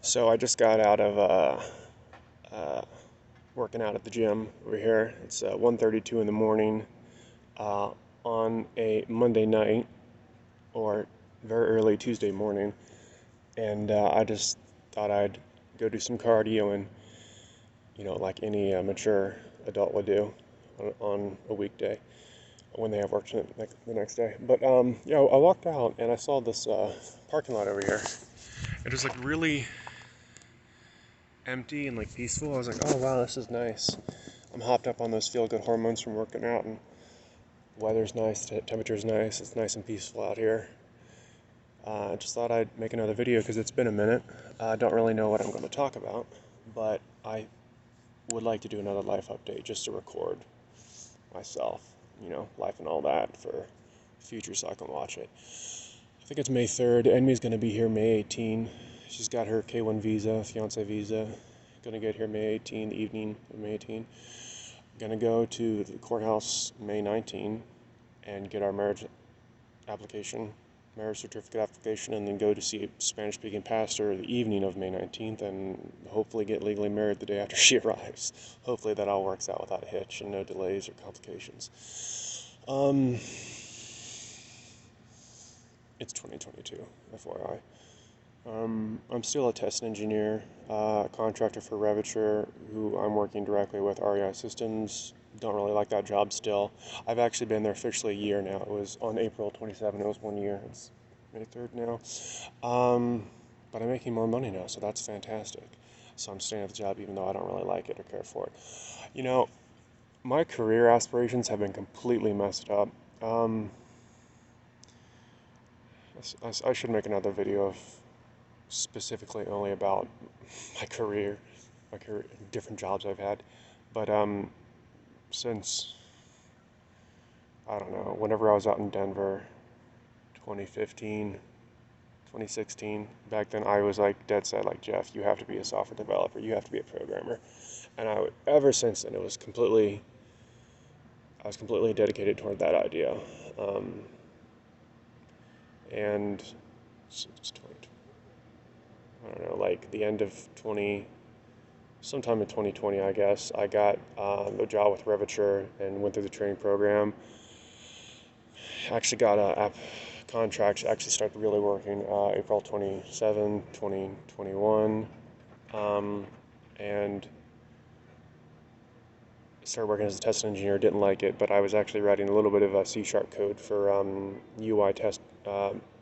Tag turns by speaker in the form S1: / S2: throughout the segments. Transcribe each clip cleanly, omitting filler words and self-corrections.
S1: So I just got out of uh, working out at the gym over here. It's 1:32 in the morning uh, on a Monday night or very early Tuesday morning, and I just thought I'd go do some cardio and like any mature adult would do on a weekday when they have work the next day. But I walked out and I saw this parking lot over here. It was like really empty and like peaceful. I was like, oh wow, this is nice. I'm hopped up on those feel-good hormones from working out, and weather's nice, temperature's nice. It's nice and peaceful out here. I just thought I'd make another video because it's been a minute. I don't really know what I'm going to talk about, but I would like to do another life update just to record myself, life and all that for future so I can watch it. I think it's May 3rd. Emmy's going to be here May 18. She's got her K1 visa, fiance visa. Going to get here May 18, the evening of May 18. Going to go to the courthouse May 19 and get our marriage certificate application, and then go to see a Spanish-speaking pastor the evening of May 19th and hopefully get legally married the day after she arrives. Hopefully that all works out without a hitch and no delays or complications. It's 2022, FYI. I'm still a test engineer, contractor for Reviture, who I'm working directly with REI Systems. Don't really like that job still. I've actually been there officially a year now. It was on April 27, it was 1 year. It's May 3rd now. But I'm making more money now, so that's fantastic. So I'm staying at the job even though I don't really like it or care for it. My career aspirations have been completely messed up. I should make another video of specifically only about my career, different jobs I've had. But since, I don't know, whenever I was out in Denver, 2015, 2016, back then I was like dead set, like, Jeff, you have to be a software developer, you have to be a programmer. And ever since then, I was completely dedicated toward that idea. And it's 20, I don't know, like the end of sometime in 2020, I guess, I got a job with Reviture and went through the training program. Actually got a app contract, actually started really working April 27, 2021, and started working as a test engineer. Didn't like it, but I was actually writing a little bit of C# code for UI test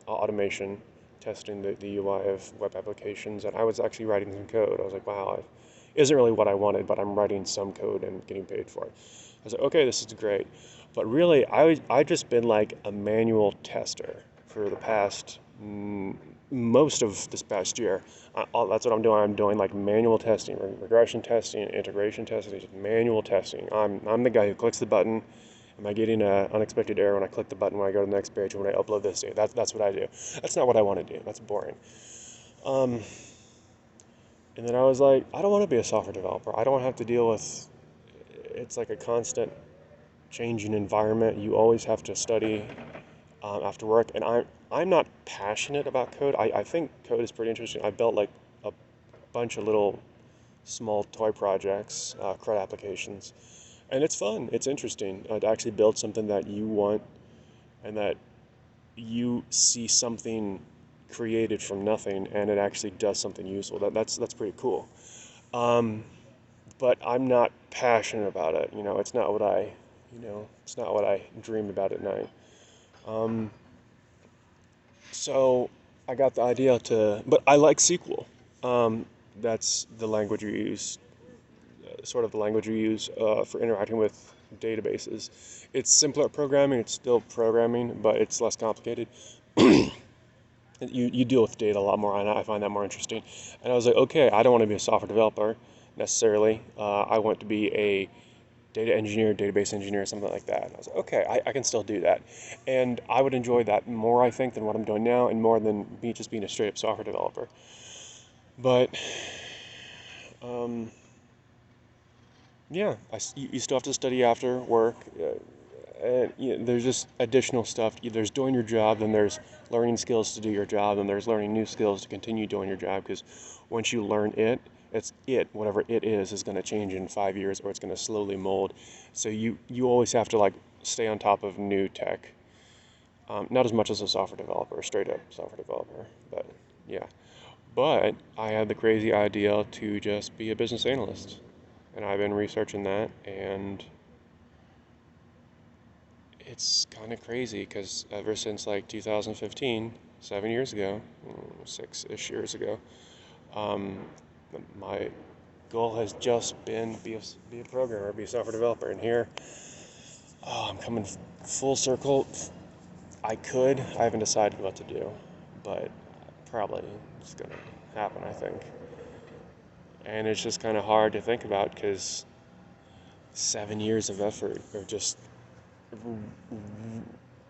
S1: automation, testing the UI of web applications, and I was actually writing some code. I was like, wow, it isn't really what I wanted, but I'm writing some code and getting paid for it. I was like, okay, this is great. But really, I've just been like a manual tester for the past most of this past year. That's what I'm doing. I'm doing like manual testing, regression testing, integration testing, just manual testing. I'm the guy who clicks the button. Am I getting an unexpected error when I click the button when I go to the next page, when I upload this data? That's what I do. That's not what I want to do. That's boring. And then I was like, I don't want to be a software developer. I don't want to have to deal with, it's like a constant changing environment. You always have to study after work, and I'm not passionate about code. I think code is pretty interesting. I built like a bunch of little small toy projects, CRUD applications, and it's fun. It's interesting to actually build something that you want and that you see something created from nothing and it actually does something useful. That's pretty cool. But I'm not passionate about it. It's not what it's not what I dream about at night. So I got the idea but I like SQL. That's the language you use, sort of the language you use for interacting with databases. It's simpler programming. It's still programming, but it's less complicated. You deal with data a lot more, and I find that more interesting. And I was like, okay, I don't want to be a software developer necessarily. I want to be a data engineer, database engineer, something like that. And I was like, okay, I can still do that. And I would enjoy that more, I think, than what I'm doing now, and more than me just being a straight up software developer. But, yeah, you still have to study after work. And there's just additional stuff. There's doing your job, then there's learning skills to do your job, and there's learning new skills to continue doing your job, because once you learn it, whatever it is going to change in 5 years, or it's going to slowly mold. So you always have to like stay on top of new tech. Not as much as a software developer, straight up software developer, but yeah. But I had the crazy idea to just be a business analyst, and I've been researching that, and it's kind of crazy because ever since like 2015, 7 years ago, 6-ish years ago, um, my goal has just been be a programmer, be a software developer. And here, I'm coming full circle. I haven't decided what to do, but probably it's gonna happen, I think. And it's just kind of hard to think about because 7 years of effort, or just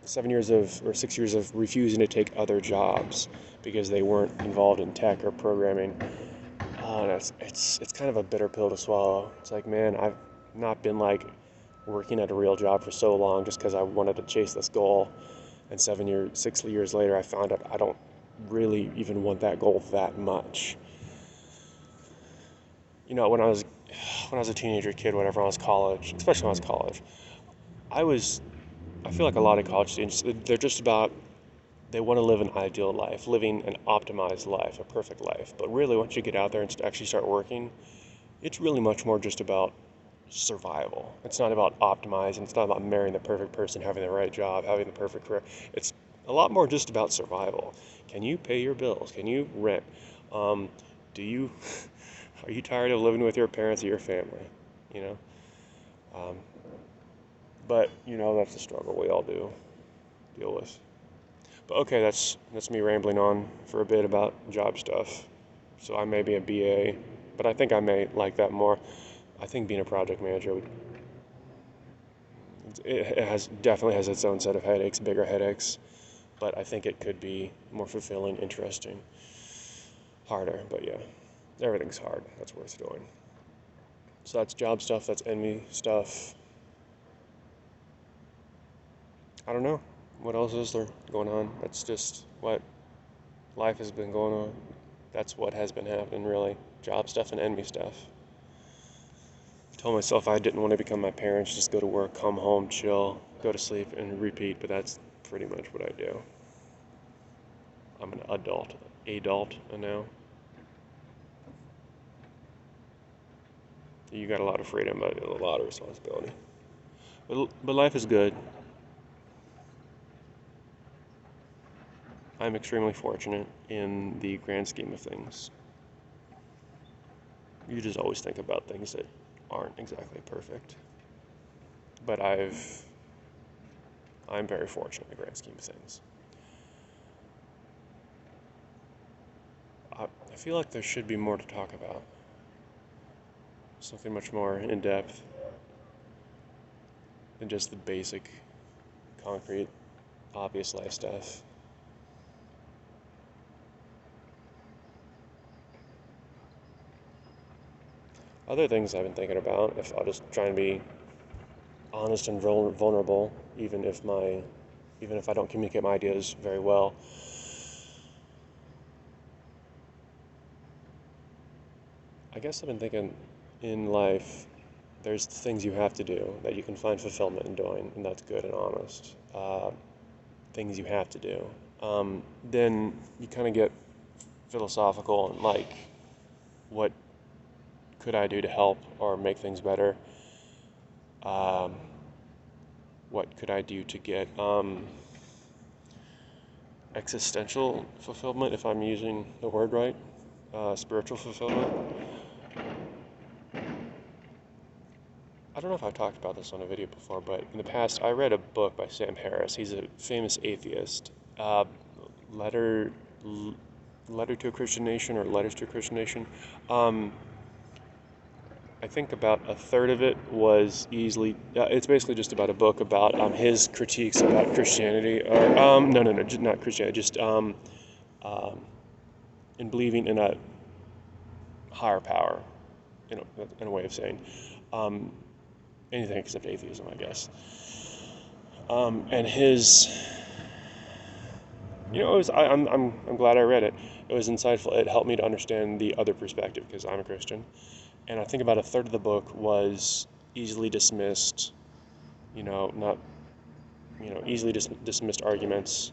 S1: 7 years of, or 6 years of refusing to take other jobs because they weren't involved in tech or programming. It's kind of a bitter pill to swallow. It's like, man, I've not been like working at a real job for so long just because I wanted to chase this goal. And 6 years later, I found out I don't really even want that goal that much. You know, when I was a teenager, kid, whatever, when I was college, especially when I was college, I feel like a lot of college students, they want to live an ideal life, living an optimized life, a perfect life. But really, once you get out there and actually start working, it's really much more just about survival. It's not about optimizing. It's not about marrying the perfect person, having the right job, having the perfect career. It's a lot more just about survival. Can you pay your bills? Can you rent? Do you are you tired of living with your parents or your family? You know. Um, but that's a struggle we all deal with. But okay, that's me rambling on for a bit about job stuff. So I may be a BA, but I think I may like that more. I think being a project manager definitely has its own set of headaches, bigger headaches, but I think it could be more fulfilling, interesting, harder. But yeah, everything's hard. That's worth doing. So that's job stuff. That's enemy stuff. I don't know. What else is there going on? That's just what life has been going on. That's what has been happening, really. Job stuff and enemy stuff. I told myself I didn't want to become my parents, just go to work, come home, chill, go to sleep, and repeat, but that's pretty much what I do. I'm an adult now. You got a lot of freedom, but a lot of responsibility. But life is good. I'm extremely fortunate in the grand scheme of things. You just always think about things that aren't exactly perfect. But I'm very fortunate in the grand scheme of things. I feel like there should be more to talk about. Something much more in depth than just the basic, concrete, obvious life stuff. Other things I've been thinking about, if I'll just try and be honest and vulnerable, even if I don't communicate my ideas very well. I guess I've been thinking in life, there's things you have to do that you can find fulfillment in doing, and that's good and honest. Things you have to do. Then you kind of get philosophical and like, what could I do to help or make things better? What could I do to get existential fulfillment, if I'm using the word right? Spiritual fulfillment. I don't know if I've talked about this on a video before, but in the past I read a book by Sam Harris. He's a famous atheist. Letter to a Christian Nation, or Letters to a Christian Nation. I think about a third of it was easily. It's basically just about a book about his critiques about Christianity, or no, not Christianity, just in believing in a higher power, in a way of saying. Anything except atheism, I guess. And It was, I'm glad I read it. It was insightful. It helped me to understand the other perspective because I'm a Christian. And I think about a third of the book was easily dismissed, not, easily dismissed arguments.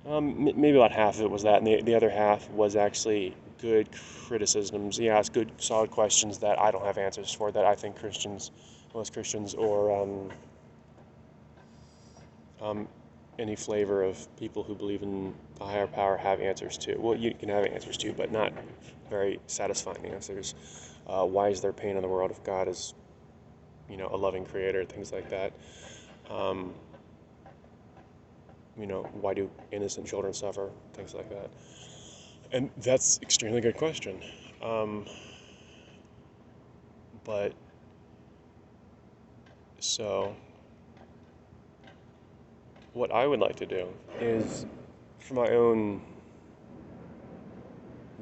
S1: Maybe about half of it was that, and the other half was actually good criticisms. He asked good, solid questions that I don't have answers for, that I think most Christians, or um, any flavor of people who believe in a higher power have answers to. Well, you can have answers to, but not very satisfying answers. Why is there pain in the world if God is, a loving creator? Things like that. Um, why do innocent children suffer? Things like that. And that's an extremely good question. Um, but so, what I would like to do is, for my own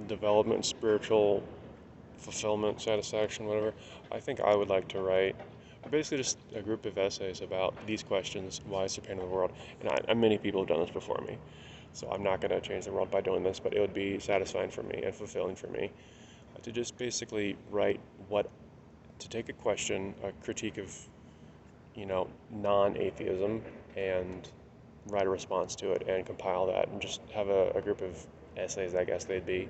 S1: development, spiritual fulfillment, satisfaction, whatever, I think I would like to write basically just a group of essays about these questions: why is there pain in the world? And many people have done this before me, so I'm not going to change the world by doing this, but it would be satisfying for me and fulfilling for me to just basically write to take a question, a critique of, non-atheism, and write a response to it and compile that and just have a group of essays, I guess they'd be.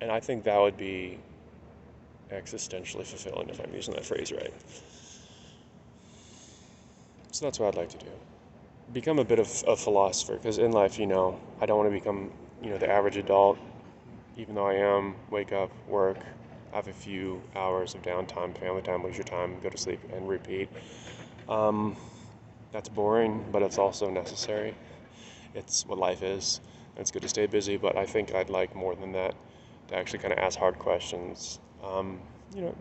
S1: And I think that would be existentially fulfilling, if I'm using that phrase right. So that's what I'd like to do. Become a bit of a philosopher, because in life, I don't want to become, the average adult, even though I am. Wake up, work, have a few hours of downtime, family time, leisure time, go to sleep, and repeat. Um, that's boring, but it's also necessary. It's what life is. And it's good to stay busy, but I think I'd like more than that, to actually kind of ask hard questions.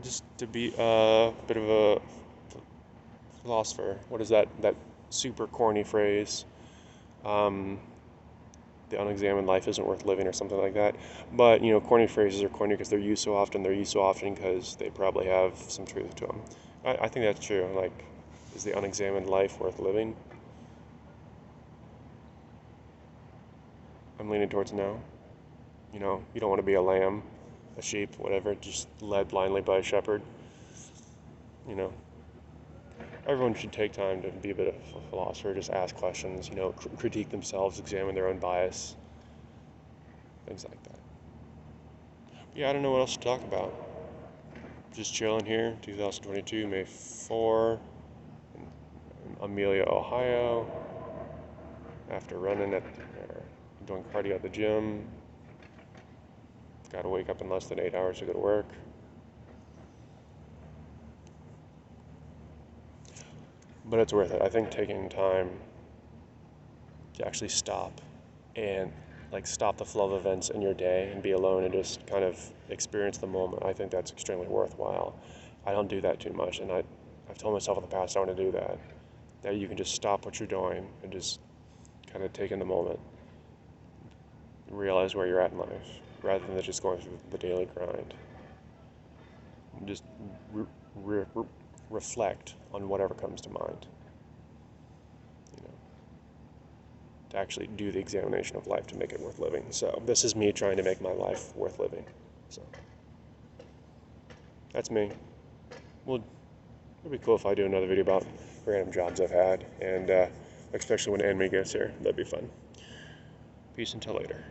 S1: Just to be a bit of a philosopher. What is that super corny phrase? Um, the unexamined life isn't worth living, or something like that. But, corny phrases are corny because they're used so often. They're used so often because they probably have some truth to them. I think that's true. Like, is the unexamined life worth living? I'm leaning towards no. You don't want to be a lamb, a sheep, whatever, just led blindly by a shepherd. You know, everyone should take time to be a bit of a philosopher, just ask questions, critique themselves, examine their own bias, things like that. Yeah, I don't know what else to talk about. Just chilling here, 2022, May 4, in Amelia, Ohio, after doing cardio at the gym. Got to wake up in less than 8 hours to go to work. But it's worth it. I think taking time to actually stop and stop the flow of events in your day and be alone and just kind of experience the moment, I think that's extremely worthwhile. I don't do that too much, and I've told myself in the past I want to do that. That you can just stop what you're doing and just kind of take in the moment, realize where you're at in life, rather than just going through the daily grind. Just reflect on whatever comes to mind. You know, to actually do the examination of life to make it worth living. So this is me trying to make my life worth living. So that's me. Well, it'd be cool if I do another video about random jobs I've had, and especially when Anime gets here. That'd be fun. Peace until later.